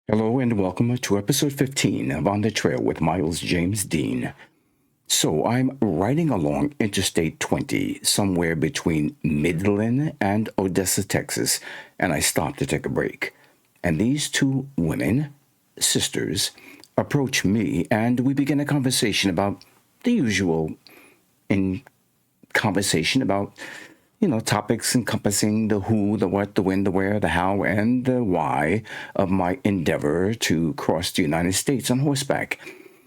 Hello and welcome to episode 15 of On the Trail with Miles James Dean. So I'm riding along Interstate 20 somewhere between Midland and Odessa, Texas, and I stopped to take a break. And these two women, sisters, approach me and we begin a conversation about the usual in conversation about topics encompassing the who, the what, the when, the where, the how, and the why of my endeavor to cross the United States on horseback.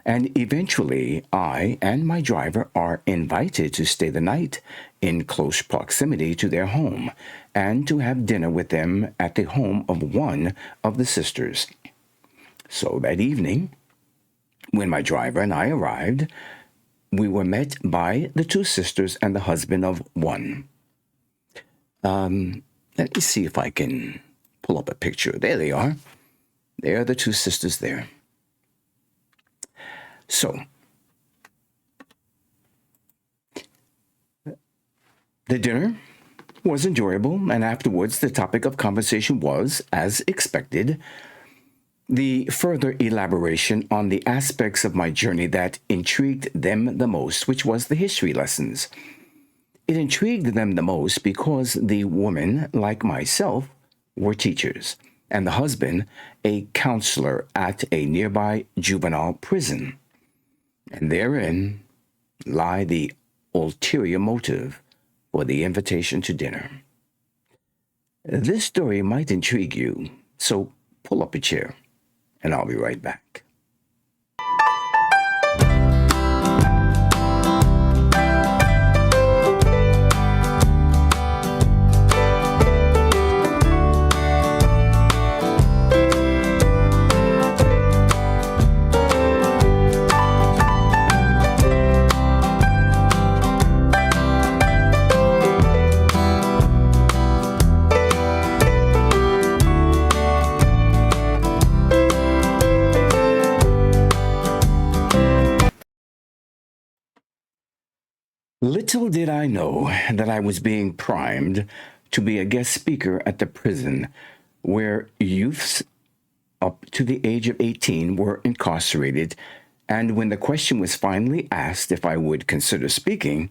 And eventually, I and my driver are invited to stay the night in close proximity to their home and to have dinner with them at the home of one of the sisters. So that evening, when my driver and I arrived, we were met by the two sisters and the husband of one. Let me see if I can pull up a picture. There they are. There are the two sisters there. So, the dinner was enjoyable, and afterwards the topic of conversation was, as expected, the further elaboration on the aspects of my journey that intrigued them the most, which was the history lessons. It intrigued them the most because the woman, like myself, were teachers, and the husband a counselor at a nearby juvenile prison. And therein lie the ulterior motive for the invitation to dinner. This story might intrigue you, so pull up a chair, and I'll be right back. Little did I know that I was being primed to be a guest speaker at the prison where youths up to the age of 18 were incarcerated, and when the question was finally asked if I would consider speaking,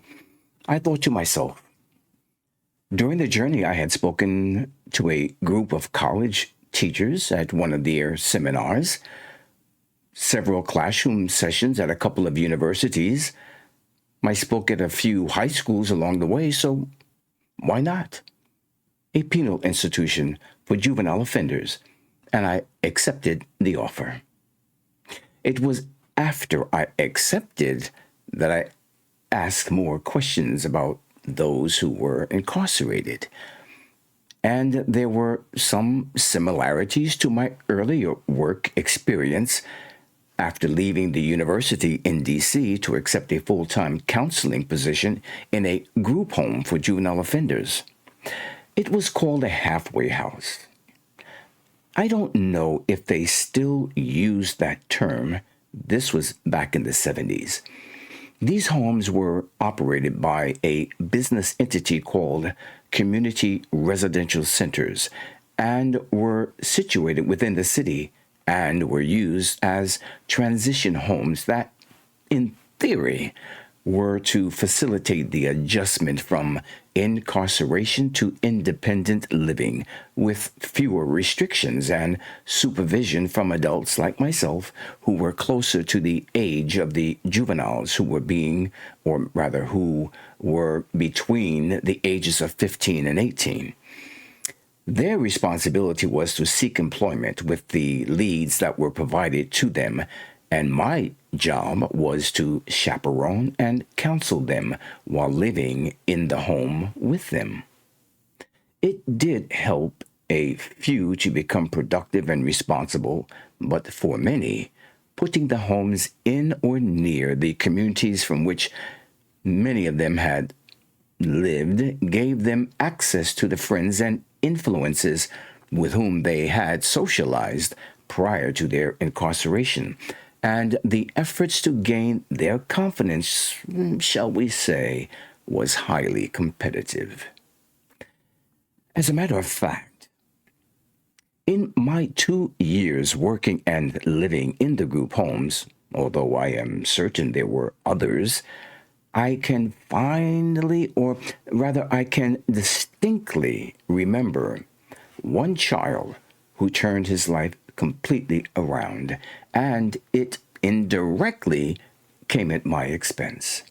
I thought to myself, during the journey I had spoken to a group of college teachers at one of their seminars, several classroom sessions at a couple of universities. I spoke at a few high schools along the way, so why not? A penal institution for juvenile offenders, and I accepted the offer. It was after I accepted that I asked more questions about those who were incarcerated. And there were some similarities to my earlier work experience after leaving the university in D.C. to accept a full-time counseling position in a group home for juvenile offenders. It was called a halfway house. I don't know if they still use that term. This was back in the 70s. These homes were operated by a business entity called Community Residential Centers and were situated within the city and were used as transition homes that, in theory, were to facilitate the adjustment from incarceration to independent living with fewer restrictions and supervision from adults like myself who were closer to the age of the juveniles who were between the ages of 15 and 18. Their responsibility was to seek employment with the leads that were provided to them, and my job was to chaperone and counsel them while living in the home with them. It did help a few to become productive and responsible, but for many, putting the homes in or near the communities from which many of them had lived gave them access to the friends and influences with whom they had socialized prior to their incarceration, and the efforts to gain their confidence, shall we say, was highly competitive. As a matter of fact, In my 2 years working and living in the group homes, although I am certain there were others, I can finally, or rather, I can distinctly remember one child who turned his life completely around, and it indirectly came at my expense.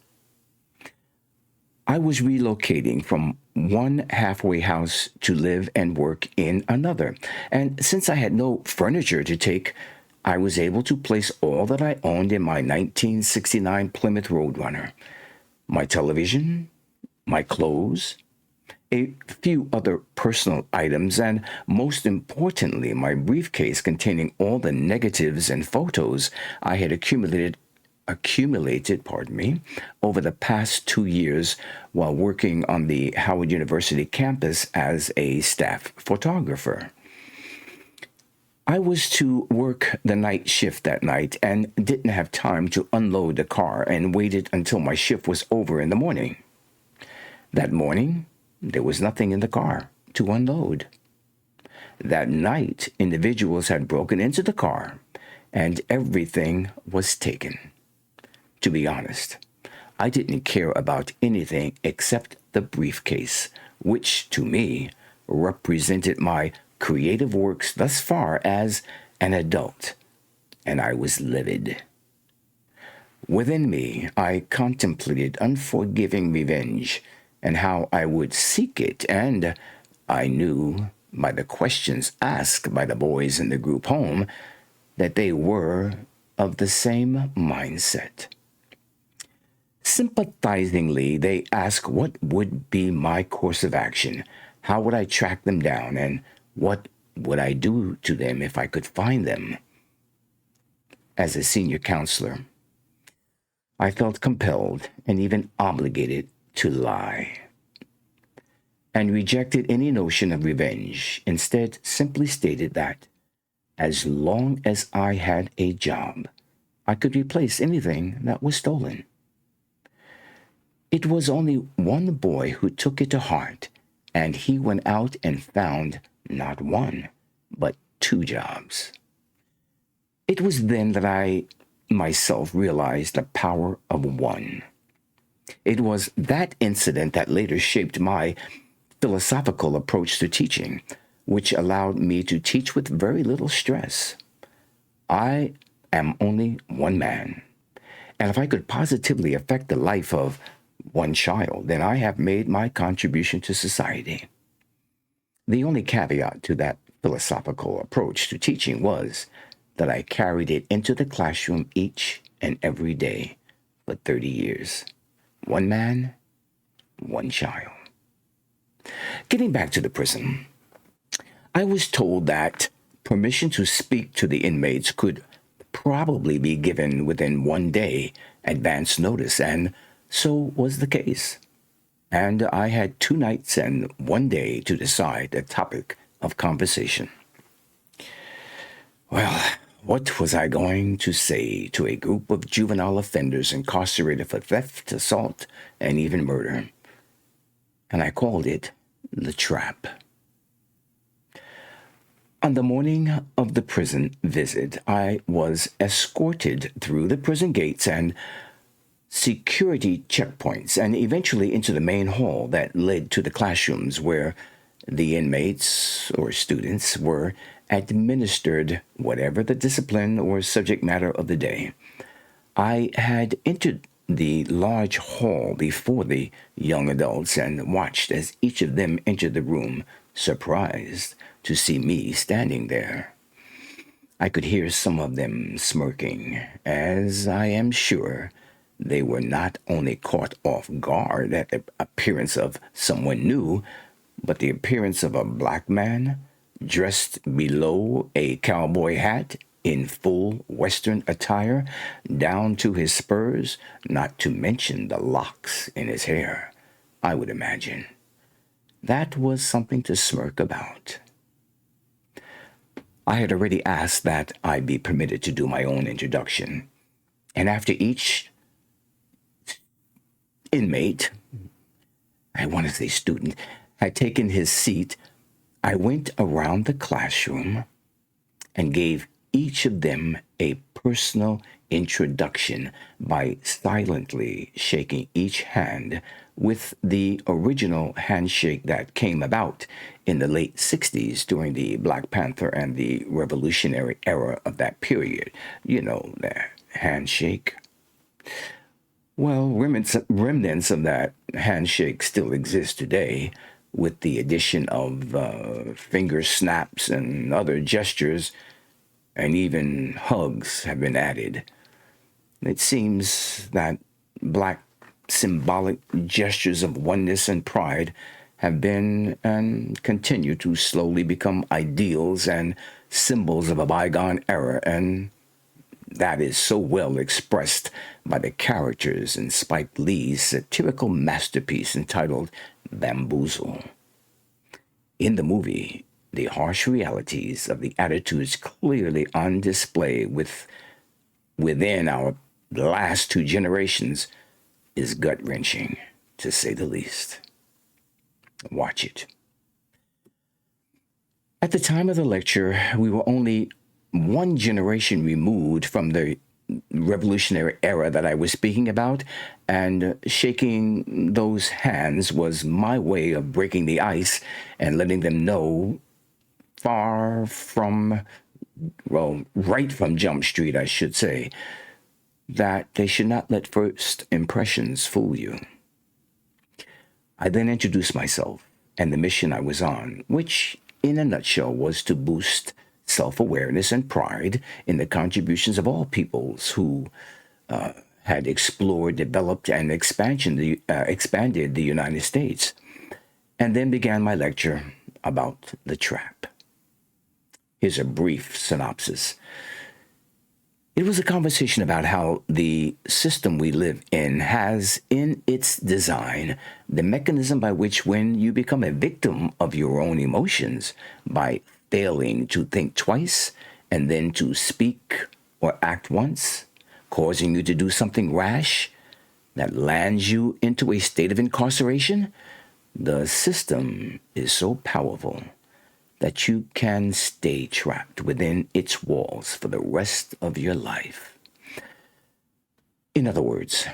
I was relocating from one halfway house to live and work in another. And since I had no furniture to take, I was able to place all that I owned in my 1969 Plymouth Roadrunner: my television, my clothes, a few other personal items, and most importantly, my briefcase containing all the negatives and photos I had accumulated, over the past 2 years while working on the Howard University campus as a staff photographer. I was to work the night shift that night and didn't have time to unload the car and waited until my shift was over in the morning. That morning, there was nothing in the car to unload. That night, individuals had broken into the car and everything was taken. To be honest, I didn't care about anything except the briefcase, which to me represented my creative works thus far as an adult, and I was livid. Within me, I contemplated unforgiving revenge and how I would seek it, and I knew by the questions asked by the boys in the group home that they were of the same mindset. Sympathizingly, they asked what would be my course of action, how would I track them down, and what would I do to them if I could find them. As a senior counselor, I felt compelled and even obligated to lie, and rejected any notion of revenge. Instead, simply stated that as long as I had a job, I could replace anything that was stolen. It was only one boy who took it to heart, and he went out and found not one, but two jobs. It was then that I myself realized the power of one. It was that incident that later shaped my philosophical approach to teaching, which allowed me to teach with very little stress. I am only one man, and if I could positively affect the life of one child, then I have made my contribution to society. The only caveat to that philosophical approach to teaching was that I carried it into the classroom each and every day for 30 years. One man, one child. Getting back to the prison, I was told that permission to speak to the inmates could probably be given within one day advance notice, and so was the case. And I had 2 nights and one day to decide the topic of conversation. Well, what was I going to say to a group of juvenile offenders incarcerated for theft, assault, and even murder? And I called it the trap. On the morning of the prison visit, I was escorted through the prison gates and security checkpoints and eventually into the main hall that led to the classrooms where the inmates or students were administered whatever the discipline or subject matter of the day. I had entered the large hall before the young adults and watched as each of them entered the room, surprised to see me standing there. I could hear some of them smirking, as I am sure they were not only caught off guard at the appearance of someone new, but the appearance of a black man dressed below a cowboy hat in full Western attire down to his spurs, not to mention the locks in his hair, I would imagine. That was something to smirk about. I had already asked that I be permitted to do my own introduction, and after each inmate, I want to say student, had taken his seat, I went around the classroom and gave each of them a personal introduction by silently shaking each hand with the original handshake that came about in the late 60s during the Black Panther and the revolutionary era of that period. You know, the handshake. Well, remnants of that handshake still exist today with the addition of finger snaps and other gestures, and even hugs have been added. It seems that black symbolic gestures of oneness and pride have been and continue to slowly become ideals and symbols of a bygone era, and that is so well expressed by the characters in Spike Lee's satirical masterpiece entitled Bamboozle. In the movie, the harsh realities of the attitudes clearly on display within our last two generations is gut wrenching, to say the least. Watch it. At the time of the lecture, we were only one generation removed from the revolutionary era that I was speaking about, and shaking those hands was my way of breaking the ice and letting them know far from, well, right from Jump Street, I should say, that they should not let first impressions fool you. I then introduced myself and the mission I was on, which, in a nutshell, was to boost self awareness and pride in the contributions of all peoples who had explored, developed, and expanded the United States, and then began my lecture about the trap. Here's a brief synopsis. It was a conversation about how the system we live in has in its design the mechanism by which, when you become a victim of your own emotions by failing to think twice and then to speak or act once, causing you to do something rash that lands you into a state of incarceration, the system is so powerful that you can stay trapped within its walls for the rest of your life. In other words,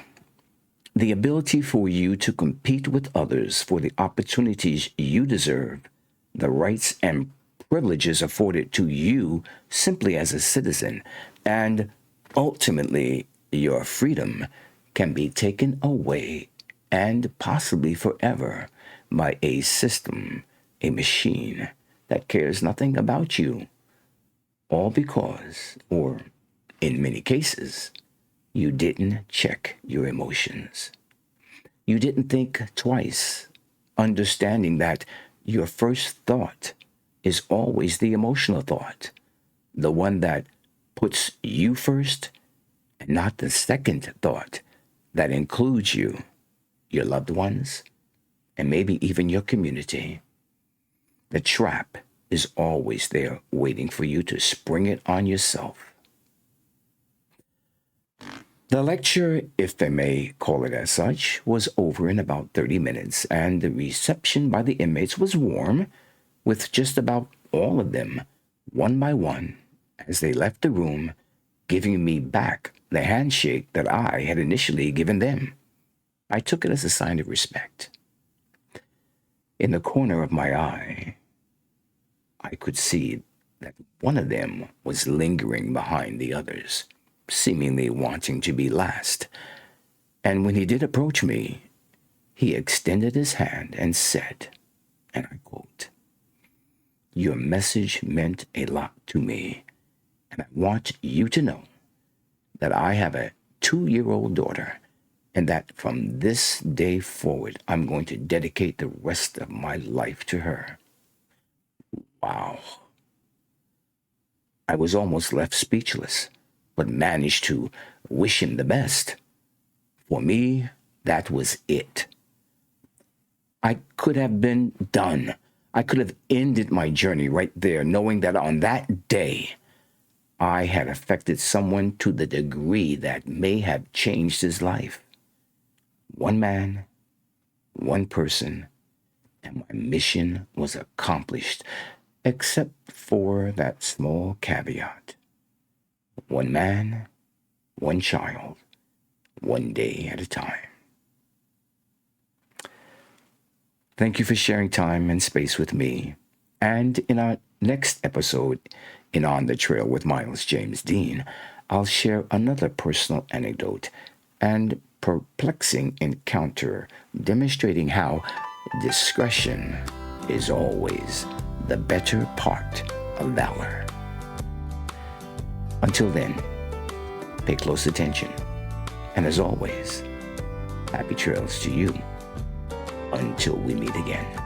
the ability for you to compete with others for the opportunities you deserve, the rights and privileges afforded to you simply as a citizen, and ultimately your freedom can be taken away and possibly forever by a system, a machine that cares nothing about you, all because, or in many cases, you didn't check your emotions. You didn't think twice, understanding that your first thought is always the emotional thought, the one that puts you first, and not the second thought that includes you, your loved ones, and maybe even your community. The trap is always there waiting for you to spring it on yourself. The lecture, if I may call it as such, was over in about 30 minutes, and the reception by the inmates was warm, with just about all of them, one by one, as they left the room, giving me back the handshake that I had initially given them. I took it as a sign of respect. In the corner of my eye, I could see that one of them was lingering behind the others, seemingly wanting to be last. And when he did approach me, he extended his hand and said, and I quote, "Your message meant a lot to me, and I want you to know that I have a 2-year-old daughter, and that from this day forward, I'm going to dedicate the rest of my life to her." Wow. I was almost left speechless, but managed to wish him the best. For me, that was it. I could have been done. I could have ended my journey right there, knowing that on that day, I had affected someone to the degree that may have changed his life. One man, one person, and my mission was accomplished, except for that small caveat. One man, one child, one day at a time. Thank you for sharing time and space with me. And in our next episode, in On the Trail with Miles James Dean, I'll share another personal anecdote and perplexing encounter demonstrating how discretion is always the better part of valor. Until then, pay close attention. And as always, happy trails to you until we meet again.